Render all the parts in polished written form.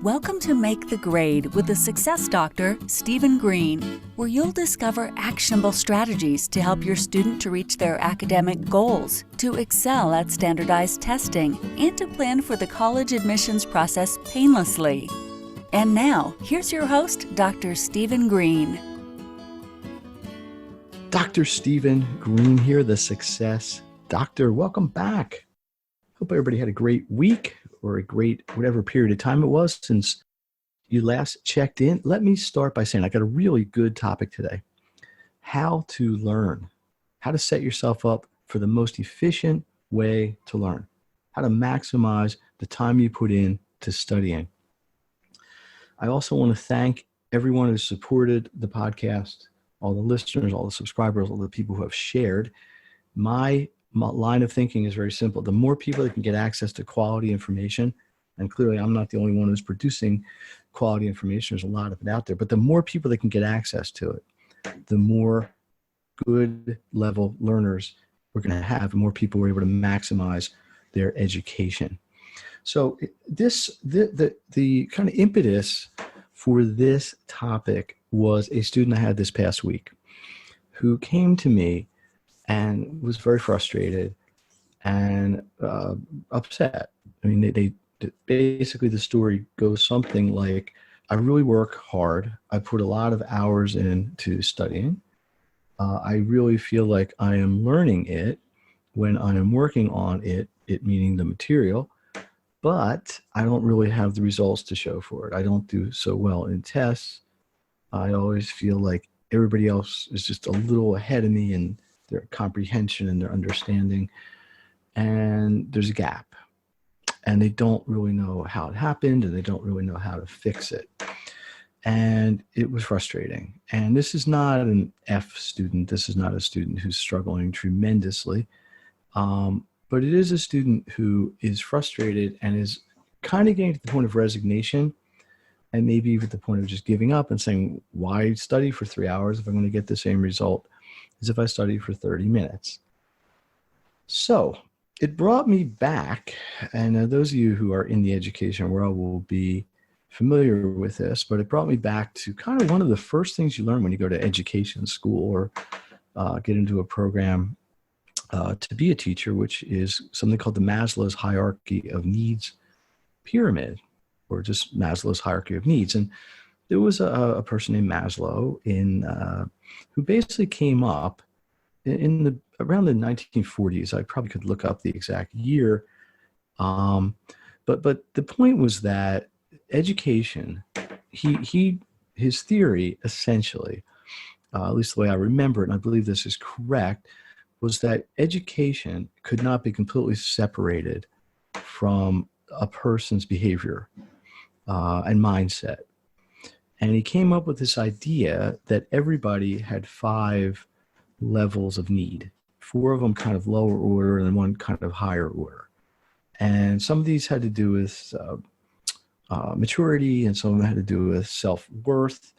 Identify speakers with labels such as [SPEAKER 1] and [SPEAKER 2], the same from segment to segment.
[SPEAKER 1] Welcome to Make the Grade with the Success Doctor, Stephen Green, where you'll discover actionable strategies to help your student to reach their academic goals, to excel at standardized testing, and to plan for the college admissions process painlessly. And now, here's your host, Dr. Stephen Green.
[SPEAKER 2] Dr. Stephen Green here, the Success Doctor. Welcome back. Hope everybody had a great week or a great whatever period of time it was since you last checked in. Let me start by saying I got a really good topic today. How to learn. How to set yourself up for the most efficient way to learn. How to maximize the time you put in to studying. I also want to thank everyone who supported the podcast, all the listeners, all the subscribers, all the people who have shared. My line of thinking is very simple. The more people that can get access to quality information, and clearly I'm not the only one who's producing quality information, there's a lot of it out there, but the more people that can get access to it, the more good level learners we're going to have, and more people are able to maximize their education. So the kind of impetus for this topic was a student I had this past week who came to me and was very frustrated and upset. I mean, they basically the story goes something like, I really work hard. I put a lot of hours into studying. I really feel like I am learning it when I am working on it meaning the material, but I don't really have the results to show for it. I don't do so well in tests. I always feel like everybody else is just a little ahead of me in their comprehension and their understanding, and there's a gap, and they don't really know how it happened, and they don't really know how to fix it. And it was frustrating. And this is not an F student. This is not a student who's struggling tremendously, but it is a student who is frustrated and is kind of getting to the point of resignation, and maybe even at the point of just giving up and saying, why study for 3 hours if I'm going to get the same result as if I studied for 30 minutes. So it brought me back, and those of you who are in the education world will be familiar with this, but it brought me back to kind of one of the first things you learn when you go to education school or get into a program to be a teacher, which is something called the Maslow's Hierarchy of Needs pyramid, or just Maslow's Hierarchy of Needs. And there was a person named Maslow who basically came up around the 1940s. I probably could look up the exact year, but the point was that education, his theory essentially, at least the way I remember it, and I believe this is correct, was that education could not be completely separated from a person's behavior and mindset. And he came up with this idea that everybody had 5 levels of need, 4 of them kind of lower order and 1 kind of higher order. And some of these had to do with maturity, and some of them had to do with self-worth.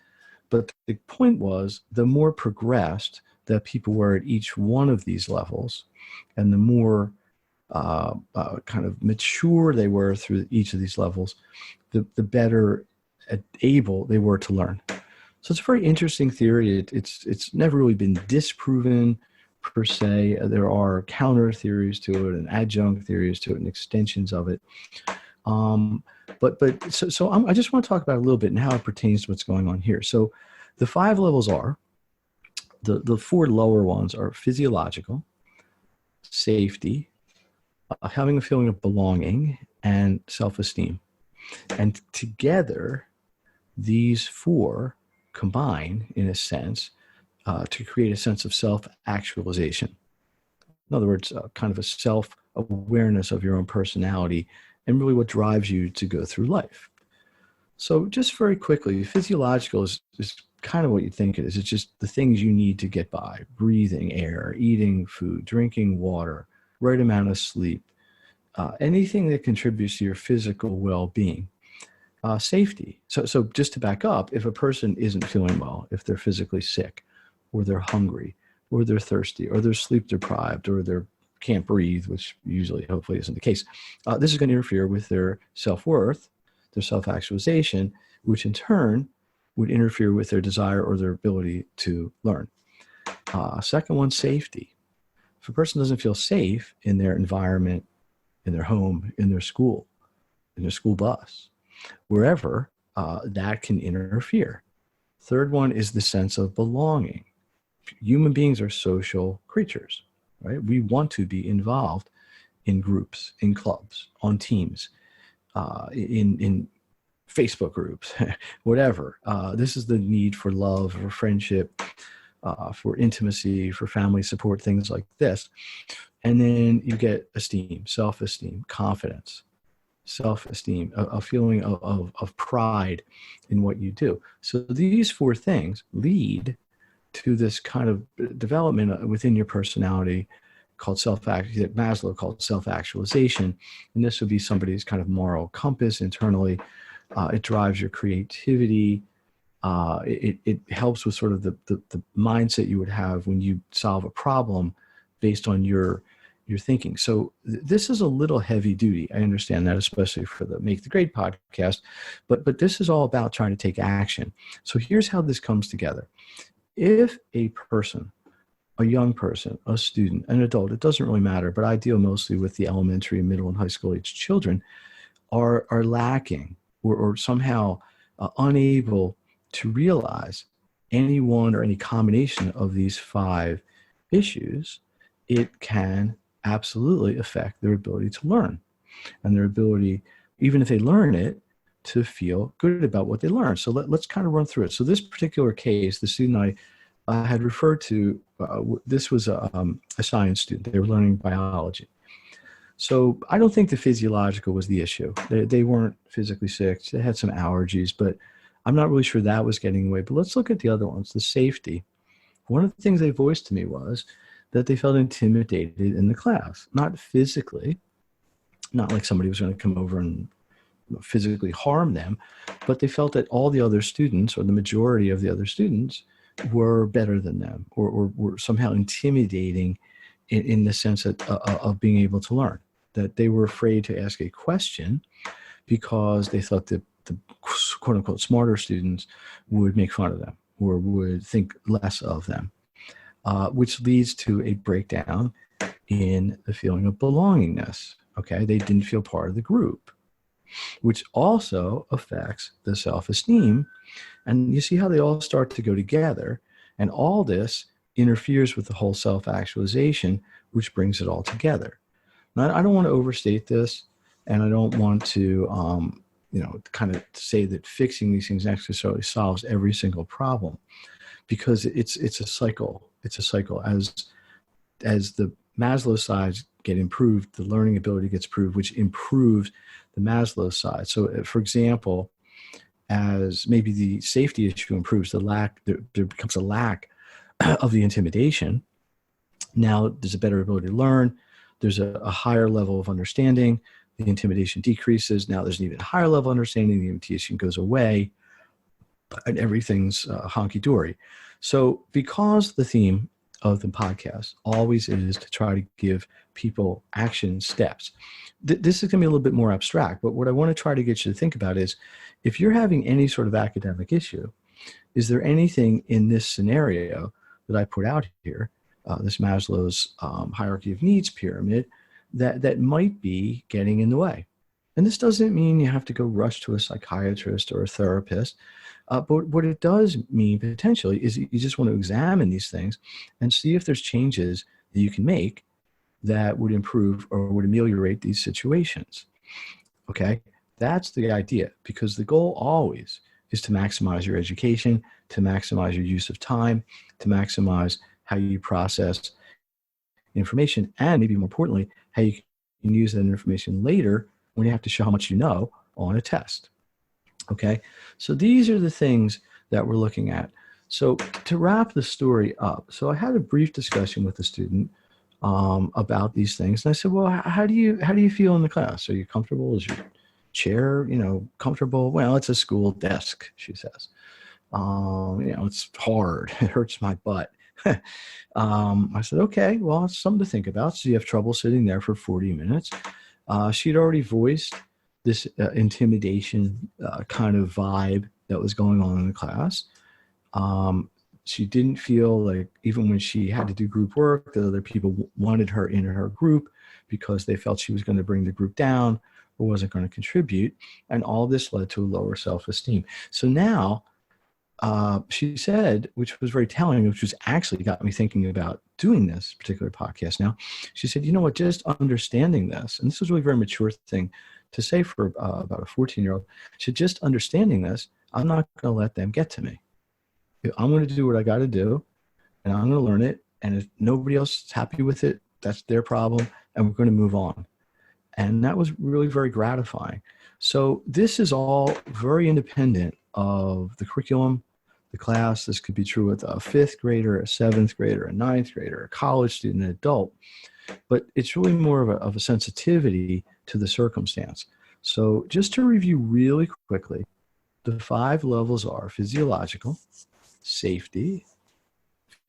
[SPEAKER 2] But the point was, the more progressed that people were at each one of these levels, and the more kind of mature they were through each of these levels, the better able they were to learn. So it's a very interesting theory. It's never really been disproven per se. There are counter theories to it and adjunct theories to it and extensions of it. So I just want to talk about it a little bit and how it pertains to what's going on here. So the 5 levels are, the 4 lower ones are physiological, safety, having a feeling of belonging, and self-esteem. And together, these 4 combine, in a sense, to create a sense of self-actualization. In other words, kind of a self-awareness of your own personality and really what drives you to go through life. So just very quickly, physiological is kind of what you think it is. It's just the things you need to get by: breathing air, eating food, drinking water, right amount of sleep, anything that contributes to your physical well-being. Safety. So just to back up, if a person isn't feeling well, if they're physically sick, or they're hungry, or they're thirsty, or they're sleep deprived, or they can't breathe, which usually, hopefully, isn't the case, this is going to interfere with their self-worth, their self-actualization, which in turn would interfere with their desire or their ability to learn. Second one, safety. If a person doesn't feel safe in their environment, in their home, in their school bus, wherever, that can interfere. Third one is the sense of belonging. Human beings are social creatures, right? We want to be involved in groups, in clubs, on teams, in Facebook groups, whatever. This is the need for love, for friendship, for intimacy, for family support, things like this. And then you get esteem, self-esteem, confidence, self-esteem, a feeling of pride in what you do. So these four things lead to this kind of development within your personality called that Maslow called self-actualization. And this would be somebody's kind of moral compass internally. It drives your creativity. It helps with sort of the mindset you would have when you solve a problem based on your thinking. So this is a little heavy duty. I understand that, especially for the Make the Grade podcast, but this is all about trying to take action. So here's how this comes together. If a person, a young person, a student, an adult, it doesn't really matter, but I deal mostly with the elementary, middle, and high school age children, are lacking or somehow unable to realize any one or any combination of these 5 issues, it can absolutely affect their ability to learn and their ability, even if they learn it, to feel good about what they learned. So let's kind of run through it. So this particular case, the student I had referred to, this was a science student. They were learning biology. So I don't think the physiological was the issue. They weren't physically sick. They had some allergies, but I'm not really sure that was getting away. But let's look at the other ones, the safety. One of the things they voiced to me was that they felt intimidated in the class, not physically, not like somebody was going to come over and physically harm them, but they felt that all the other students or the majority of the other students were better than them or were somehow intimidating in the sense of being able to learn, that they were afraid to ask a question because they thought that the quote unquote smarter students would make fun of them or would think less of them, which leads to a breakdown in the feeling of belongingness. Okay, they didn't feel part of the group, which also affects the self-esteem. And you see how they all start to go together, and all this interferes with the whole self-actualization, which brings it all together. Now, I don't want to overstate this, and I don't want to, kind of say that fixing these things necessarily solves every single problem, because it's a cycle. It's a cycle. As the Maslow sides get improved, the learning ability gets improved, which improves the Maslow side. So, for example, as maybe the safety issue improves, there becomes a lack of the intimidation. Now there's a better ability to learn. There's a higher level of understanding. The intimidation decreases. Now there's an even higher level of understanding. The intimidation goes away, and everything's honky-dory. So because the theme of the podcast always is to try to give people action steps, this is going to be a little bit more abstract, but what I want to try to get you to think about is, if you're having any sort of academic issue, is there anything in this scenario that I put out here, this Maslow's hierarchy of needs pyramid, that might be getting in the way? And this doesn't mean you have to go rush to a psychiatrist or a therapist, but what it does mean potentially is you just want to examine these things and see if there's changes that you can make that would improve or would ameliorate these situations. Okay, that's the idea, because the goal always is to maximize your education, to maximize your use of time, to maximize how you process information, and maybe more importantly, how you can use that information later when you have to show how much you know on a test. Okay, so these are the things that we're looking at. So to wrap the story up, so I had a brief discussion with the student about these things, and I said, well, how do you feel in the class? Are you comfortable? Is your chair, comfortable? Well, it's a school desk, she says. It's hard. It hurts my butt. I said, okay, well, it's something to think about. So you have trouble sitting there for 40 minutes. She'd already voiced this intimidation kind of vibe that was going on in the class. She didn't feel like, even when she had to do group work, that other people wanted her in her group because they felt she was going to bring the group down or wasn't going to contribute. And all this led to a lower self-esteem. So now she said, which was very telling, which was actually got me thinking about doing this particular podcast now. She said, you know what, just understanding this, and this was really a very mature thing to say for about a 14-year-old, she said, just understanding this, I'm not going to let them get to me. I'm going to do what I got to do, and I'm going to learn it. And if nobody else is happy with it, that's their problem, and we're going to move on. And that was really very gratifying. So this is all very independent of the curriculum, the class. This could be true with a 5th grader, a 7th grader, a 9th grader, a college student, an adult. But it's really more of a sensitivity to the circumstance. So just to review really quickly, the 5 levels are physiological, safety,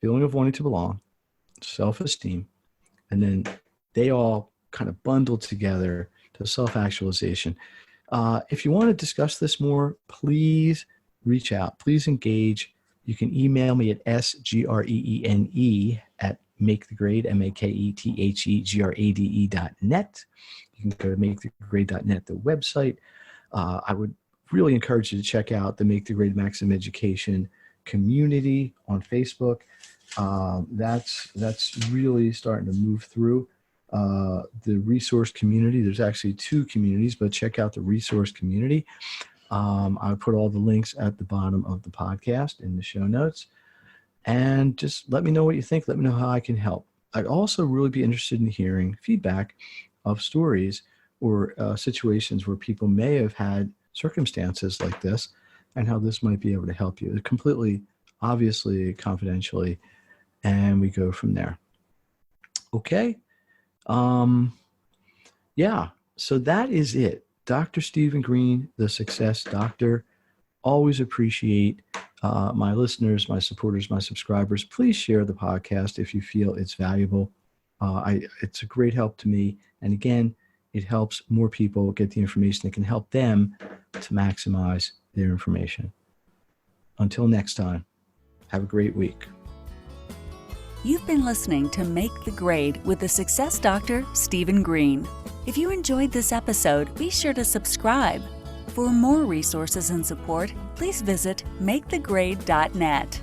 [SPEAKER 2] feeling of wanting to belong, self-esteem, and then they all kind of bundled together to self-actualization. If you want to discuss this more, please reach out. Please engage. You can email me at sgreene@makethegrade, makethegregrade.net. You can go to makethegrade.net, the website. I would really encourage you to check out the Make the Grade Maximum Education community on Facebook. That's really starting to move through. The resource community, there's actually 2 communities, but check out the resource community. I'll put all the links at the bottom of the podcast in the show notes. And just let me know what you think. Let me know how I can help. I'd also really be interested in hearing feedback of stories or situations where people may have had circumstances like this and how this might be able to help you. Completely, obviously, confidentially, and we go from there. Okay. Yeah, so that is it. Dr. Stephen Green, the Success Doctor. Always appreciate my listeners, my supporters, my subscribers. Please share the podcast if you feel it's valuable. It's a great help to me. And again, it helps more people get the information that can help them to maximize their information. Until next time, have a great week.
[SPEAKER 1] You've been listening to Make the Grade with the Success Doctor, Stephen Green. If you enjoyed this episode, be sure to subscribe. For more resources and support, please visit makethegrade.net.